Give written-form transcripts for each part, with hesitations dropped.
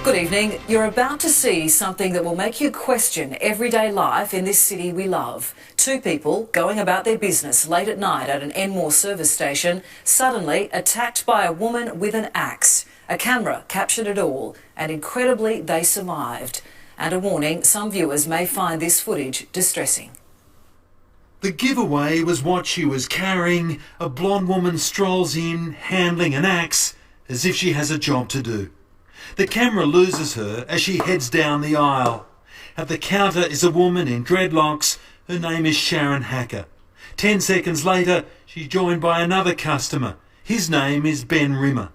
Good evening. You're about to see something that will make you question everyday life in this city we love. Two people going about their business late at night at an Enmore service station, suddenly attacked by a woman with an axe. A camera captured it all, and incredibly they survived. And a warning, some viewers may find this footage distressing. The giveaway was what she was carrying. A blonde woman strolls in, handling an axe, as if she has a job to do. The camera loses her as she heads down the aisle. At the counter is a woman in dreadlocks. Her name is Sharon Hacker. 10 seconds later, she's joined by another customer. His name is Ben Rimmer.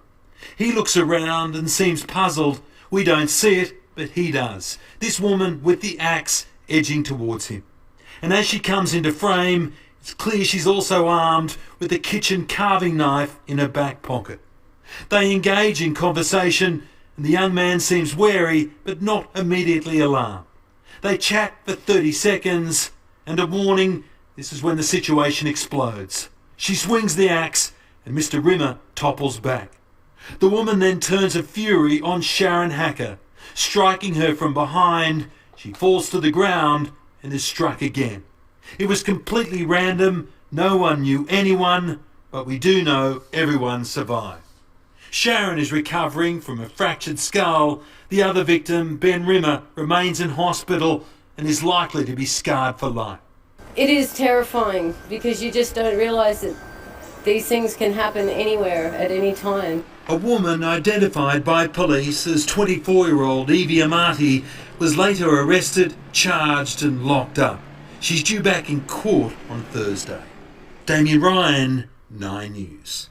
He looks around and seems puzzled. We don't see it, but he does. This woman with the axe edging towards him. And as she comes into frame, it's clear she's also armed with a kitchen carving knife in her back pocket. They engage in conversation, and the young man seems wary but not immediately alarmed. They chat for 30 seconds, and a warning, this is when the situation explodes. She swings the axe, and Mr. Rimmer topples back. The woman then turns her fury on Sharon Hacker. Striking her from behind, she falls to the ground and is struck again. It was completely random, no one knew anyone, but we do know everyone survived. Sharon is recovering from a fractured skull. The other victim, Ben Rimmer, remains in hospital and is likely to be scarred for life. It is terrifying because you just don't realise that these things can happen anywhere at any time. A woman identified by police as 24-year-old Evie Amati was later arrested, charged and locked up. She's due back in court on Thursday. Damien Ryan, 9 News.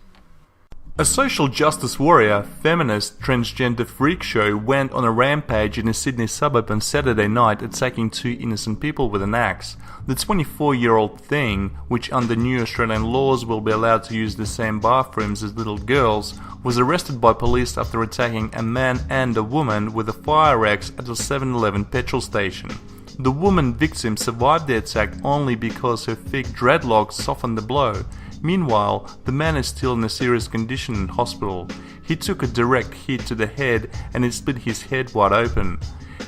A social justice warrior, feminist, transgender freak show went on a rampage in a Sydney suburb on Saturday night, attacking two innocent people with an axe. The 24-year-old thing, which under new Australian laws will be allowed to use the same bathrooms as little girls, was arrested by police after attacking a man and a woman with a fire axe at a 7-Eleven petrol station. The woman victim survived the attack only because her thick dreadlocks softened the blow. Meanwhile, the man is still in a serious condition in hospital. He took a direct hit to the head and it split his head wide open.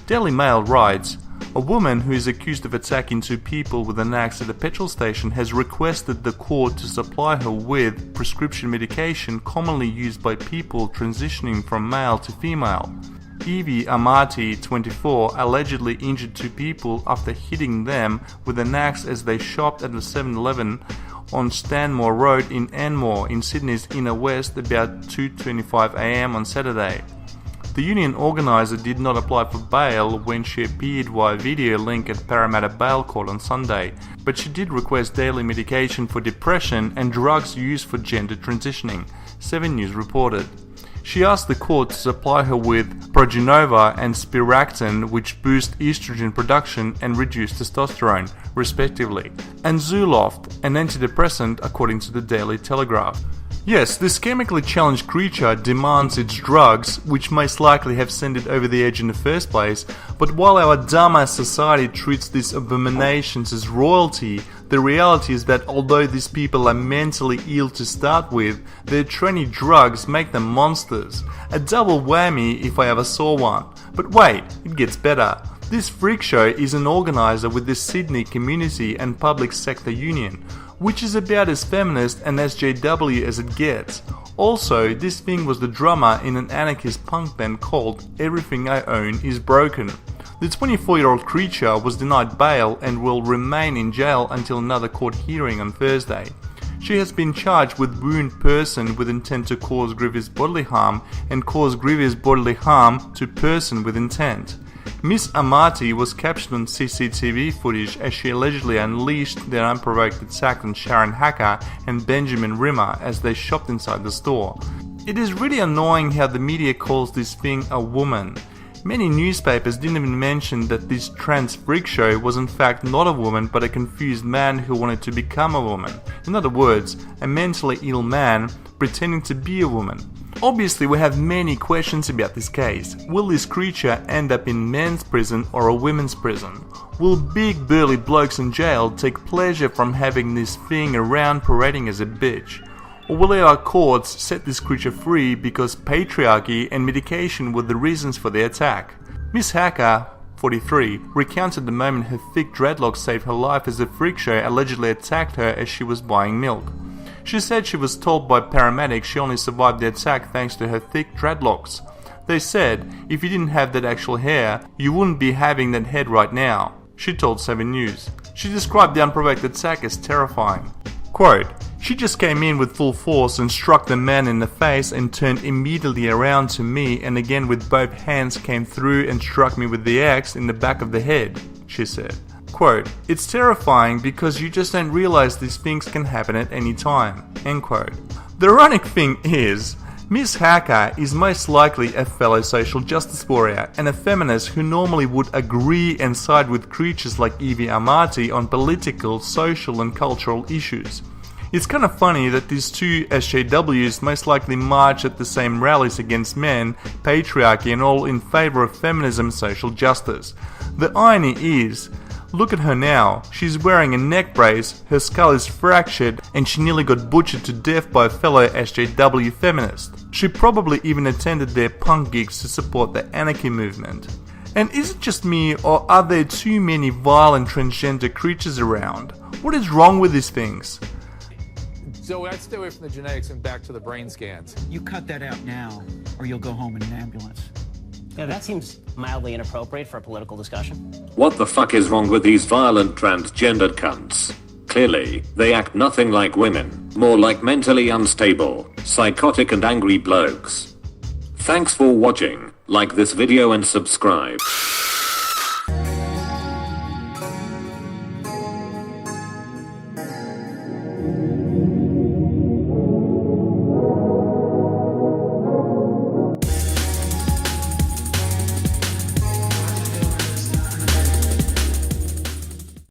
Daily Mail writes, "A woman who is accused of attacking two people with an axe at a petrol station has requested the court to supply her with prescription medication commonly used by people transitioning from male to female." Evie Amati, 24, allegedly injured two people after hitting them with an axe as they shopped at the 7-Eleven on Stanmore Road in Enmore in Sydney's inner west about 2:25 am on Saturday. The union organiser did not apply for bail when she appeared via video link at Parramatta Bail Court on Sunday, but she did request daily medication for depression and drugs used for gender transitioning, 7 News reported. She asked the court to supply her with Progenova and Spiractin, which boost estrogen production and reduce testosterone, respectively, and Zoloft, an antidepressant, according to the Daily Telegraph. Yes, this chemically challenged creature demands its drugs, which most likely have sent it over the edge in the first place, but while our dumbass society treats these abominations as royalty, the reality is that although these people are mentally ill to start with, their trendy drugs make them monsters. A double whammy if I ever saw one. But wait, it gets better. This freak show is an organiser with the Sydney Community and Public Sector Union, which is about as feminist and SJW as it gets. Also, this thing was the drummer in an anarchist punk band called Everything I Own Is Broken. The 24-year-old creature was denied bail and will remain in jail until another court hearing on Thursday. She has been charged with wound person with intent to cause grievous bodily harm and cause grievous bodily harm to person with intent. Miss Amati was captured on CCTV footage as she allegedly unleashed their unprovoked attack on Sharon Hacker and Benjamin Rimmer as they shopped inside the store. It is really annoying how the media calls this thing a woman. Many newspapers didn't even mention that this trans freak show was in fact not a woman but a confused man who wanted to become a woman. In other words, a mentally ill man pretending to be a woman. Obviously, we have many questions about this case. Will this creature end up in men's prison or a women's prison? Will big burly blokes in jail take pleasure from having this thing around parading as a bitch? Or will our courts set this creature free because patriarchy and medication were the reasons for the attack? Miss Hacker, 43, recounted the moment her thick dreadlocks saved her life as a freak show allegedly attacked her as she was buying milk. She said she was told by paramedics she only survived the attack thanks to her thick dreadlocks. They said, if you didn't have that actual hair, you wouldn't be having that head right now, she told 7 News. She described the unprovoked attack as terrifying. Quote, she just came in with full force and struck the man in the face and turned immediately around to me and again with both hands came through and struck me with the axe in the back of the head, she said. Quote, it's terrifying because you just don't realize these things can happen at any time, end quote. The ironic thing is, Miss Hacker is most likely a fellow social justice warrior and a feminist who normally would agree and side with creatures like Evie Amati on political, social and cultural issues. It's kind of funny that these two SJWs most likely march at the same rallies against men, patriarchy and all in favour of feminism and social justice. The irony is, look at her now, she's wearing a neck brace, her skull is fractured and she nearly got butchered to death by a fellow SJW feminist. She probably even attended their punk gigs to support the anarchy movement. And is it just me or are there too many violent transgender creatures around? What is wrong with these things? So I'd stay away from the genetics and back to the brain scans. You cut that out now or you'll go home in an ambulance. Yeah, that seems mildly inappropriate for a political discussion. What the fuck is wrong with these violent transgendered cunts? Clearly, they act nothing like women, more like mentally unstable, psychotic and angry blokes. Thanks for watching, like this video and subscribe.